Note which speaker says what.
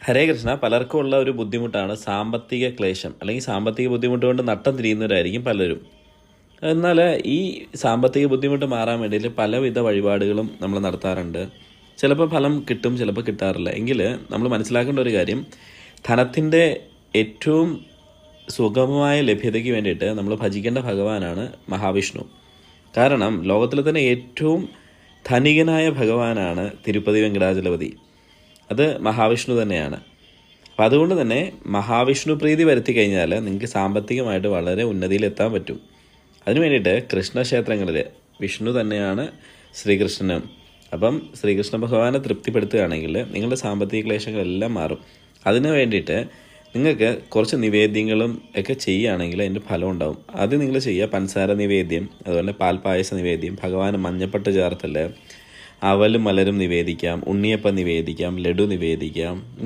Speaker 1: ഹരേ കൃഷ്ണ. പലർക്കും ഉള്ള ഒരു ബുദ്ധിമുട്ടാണ് സാമ്പത്തിക ക്ലേശം, അല്ലെങ്കിൽ സാമ്പത്തിക ബുദ്ധിമുട്ട് കൊണ്ട് നട്ടം തിരിയുന്നവരായിരിക്കും പലരും. എന്നാൽ ഈ സാമ്പത്തിക ബുദ്ധിമുട്ട് മാറാൻ വേണ്ടിയിട്ട് പലവിധ വഴിപാടുകളും നമ്മൾ നടത്താറുണ്ട്. ചിലപ്പോൾ ഫലം കിട്ടും, ചിലപ്പോൾ കിട്ടാറില്ല. എങ്കിൽ നമ്മൾ മനസ്സിലാക്കേണ്ട ഒരു കാര്യം, ധനത്തിൻ്റെ ഏറ്റവും സുഗമമായ ലഭ്യതയ്ക്ക് വേണ്ടിയിട്ട് നമ്മൾ ഭജിക്കേണ്ട ഭഗവാനാണ് മഹാവിഷ്ണു. കാരണം ലോകത്തിലെ തന്നെ ഏറ്റവും ധനികനായ ഭഗവാനാണ് തിരുപ്പതി വെങ്കടാചലപതി. അത് മഹാവിഷ്ണു തന്നെയാണ്. അപ്പം അതുകൊണ്ട് തന്നെ മഹാവിഷ്ണു പ്രീതി വരുത്തി കഴിഞ്ഞാൽ നിങ്ങൾക്ക് സാമ്പത്തികമായിട്ട് വളരെ ഉന്നതിയിലെത്താൻ പറ്റും. അതിനു വേണ്ടിയിട്ട് കൃഷ്ണക്ഷേത്രങ്ങളിൽ വിഷ്ണു തന്നെയാണ് ശ്രീകൃഷ്ണനും. അപ്പം ശ്രീകൃഷ്ണ ഭഗവാനെ തൃപ്തിപ്പെടുത്തുകയാണെങ്കിൽ നിങ്ങളുടെ സാമ്പത്തിക ക്ലേശങ്ങളെല്ലാം മാറും. അതിനു വേണ്ടിയിട്ട് നിങ്ങൾക്ക് കുറച്ച് നിവേദ്യങ്ങളും ഒക്കെ ചെയ്യുകയാണെങ്കിൽ അതിൻ്റെ ഫലം ഉണ്ടാവും. ആദ്യം നിങ്ങൾ ചെയ്യുക പഞ്ചസാര നിവേദ്യം, അതുപോലെ പാൽപ്പായസ നിവേദ്യം, ഭഗവാന് മഞ്ഞപ്പട്ട് ചേർത്തൽ, അവലും മലരും നിവേദിക്കാം, ഉണ്ണിയപ്പം നിവേദിക്കാം, ലഡു നിവേദിക്കാം.